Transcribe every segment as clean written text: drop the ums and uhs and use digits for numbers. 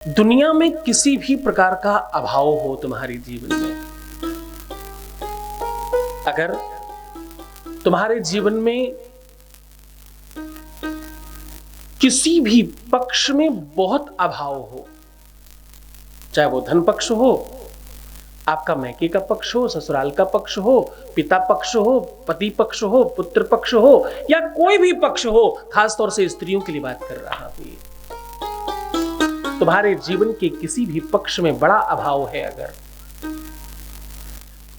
दुनिया में किसी भी प्रकार का अभाव हो तुम्हारे जीवन में, अगर तुम्हारे जीवन में किसी भी पक्ष में बहुत अभाव हो, चाहे वो धन पक्ष हो, आपका मैके का पक्ष हो, ससुराल का पक्ष हो, पिता पक्ष हो, पति पक्ष हो, पुत्र पक्ष हो, या कोई भी पक्ष हो, खासतौर से स्त्रियों के लिए बात कर रहा हूं, तुम्हारे जीवन के किसी भी पक्ष में बड़ा अभाव है अगर,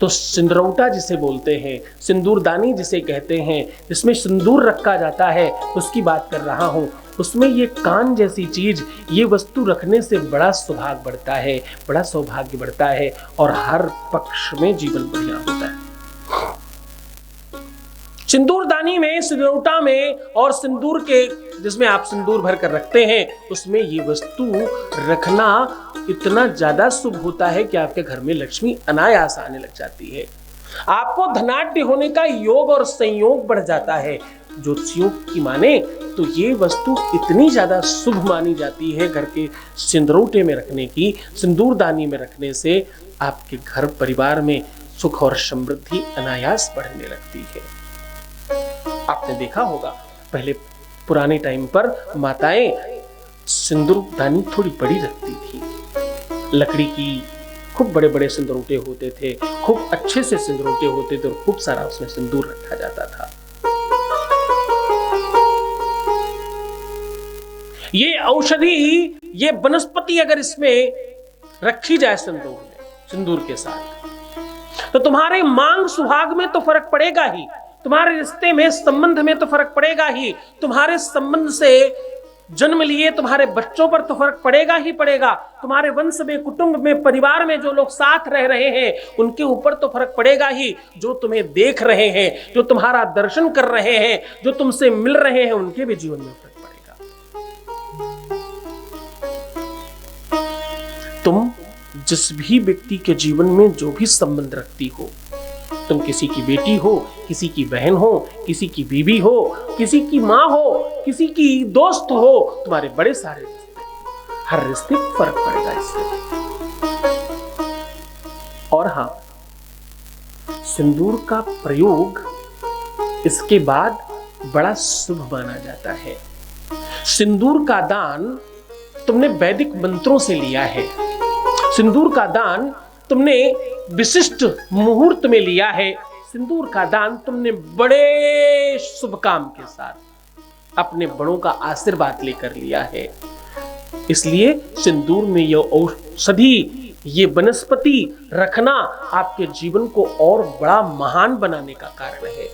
तो सिंदूरौटा जिसे बोलते हैं, सिंदूरदानी जिसे कहते हैं, जिसमें सिंदूर रखा जाता है, उसकी बात कर रहा हूं। उसमें ये कान जैसी चीज, ये वस्तु रखने से बड़ा सौभाग्य बढ़ता है, बड़ा सौभाग्य बढ़ता है और हर पक्ष में जीवन बढ़िया होता है। सिंदूरदानी में, सिंदूरौटा में और सिंदूर के जिसमें आप सिंदूर भर कर रखते हैं, उसमें ये वस्तु रखना इतना ज्यादा शुभ होता है कि आपके घर में लक्ष्मी अनायास आने लग जाती है। आपको धनाढ्य होने का योग और संयोग बढ़ जाता है। ज्योतिषियों की माने तो ये वस्तु इतनी ज्यादा शुभ मानी जाती है घर के सिंदूरौटे में रखने की, सिंदूरदानी में रखने से आपके घर परिवार में सुख और समृद्धि अनायास बढ़ने लगती है। आपने देखा होगा पहले पुराने टाइम पर माताएं सिंदूरदानी थोड़ी बड़ी रखती थी, लकड़ी की, खूब बड़े बड़े सिंदूरौटे होते थे, खूब अच्छे से सिंदूरौटे होते थे और खूब सारा उसमें सिंदूर रखा जाता था। ये औषधि, ये वनस्पति अगर इसमें रखी जाए सिंदूर में, सिंदूर के साथ, तो तुम्हारे मांग सुहाग में तो फर्क पड़ेगा ही, तुम्हारे रिश्ते में, संबंध में तो फर्क पड़ेगा ही, तुम्हारे संबंध से जन्म लिए तुम्हारे बच्चों पर तो फर्क पड़ेगा ही पड़ेगा, तुम्हारे वंश में, कुटुंब में, परिवार में जो लोग साथ रह रहे हैं उनके ऊपर तो फर्क पड़ेगा ही, जो तुम्हें देख रहे हैं, जो तुम्हारा दर्शन कर रहे हैं, जो तुमसे मिल रहे हैं, उनके भी जीवन में फर्क पड़ेगा। तुम जिस भी व्यक्ति के जीवन में जो भी संबंध रखती हो, तुम किसी की बेटी हो, किसी की बहन हो, किसी की बीवी हो, किसी की माँ हो, किसी की दोस्त हो, तुम्हारे बड़े सारे रिश्ते, हर रिश्ते को फर्क पड़ेगा इससे। और हां, सिंदूर का प्रयोग इसके बाद बड़ा शुभ माना जाता है। सिंदूर का दान तुमने वैदिक मंत्रों से लिया है, सिंदूर का दान तुमने विशिष्ट मुहूर्त में लिया है, सिंदूर का दान तुमने बड़े शुभ काम के साथ अपने बड़ों का आशीर्वाद लेकर लिया है। इसलिए सिंदूर में यह औषधि, ये वनस्पति रखना आपके जीवन को और बड़ा महान बनाने का कारण है।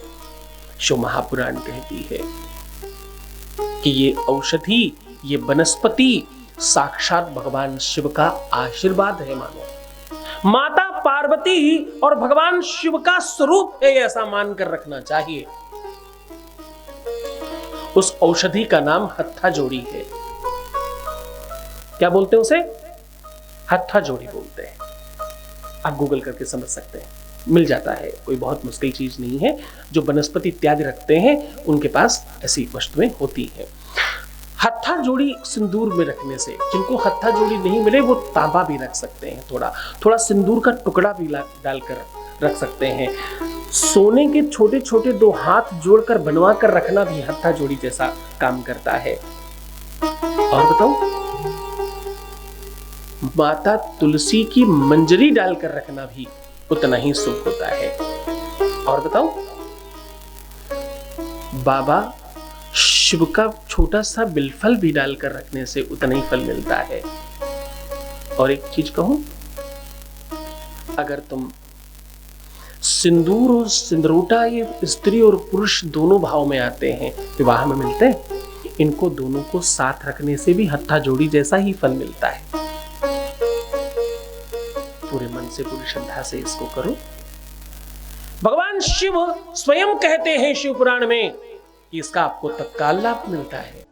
शिव महापुराण कहती है कि ये औषधि, ये वनस्पति साक्षात भगवान शिव का आशीर्वाद है। मानो माता पार्वती और भगवान शिव का स्वरूप है, ऐसा मानकर रखना चाहिए। उस औषधि का नाम हत्था जोड़ी है। क्या बोलते हैं उसे? हत्था जोड़ी बोलते हैं। आप गूगल करके समझ सकते हैं, मिल जाता है, कोई बहुत मुश्किल चीज नहीं है। जो वनस्पति इत्यादि रखते हैं उनके पास ऐसी वस्तुएं होती हैं। हत्था जोड़ी सिंदूर में रखने से, जिनको हत्था जोड़ी नहीं मिले वो तांबा भी रख सकते हैं, थोड़ा थोड़ा सिंदूर का टुकड़ा भी डालकर रख सकते हैं। सोने के छोटे छोटे दो हाथ जोड़कर बनवा कर रखना भी हत्था जोड़ी जैसा काम करता है। और बताओ, माता तुलसी की मंजरी डालकर रखना भी उतना ही शुभ होता है। और बताओ, बाबा शिव का छोटा सा बिलफल भी डालकर रखने से उतना ही फल मिलता है। और एक चीज कहूं, अगर तुम सिंदूर और सिंदूरौटा, ये स्त्री और पुरुष दोनों भाव में आते हैं, विवाह में मिलते हैं, इनको दोनों को साथ रखने से भी हत्था जोड़ी जैसा ही फल मिलता है। पूरे मन से, पूरी श्रद्धा से इसको करो। भगवान शिव स्वयं कहते हैं शिव पुराण में कि इसका आपको तत्काल लाभ मिलता है।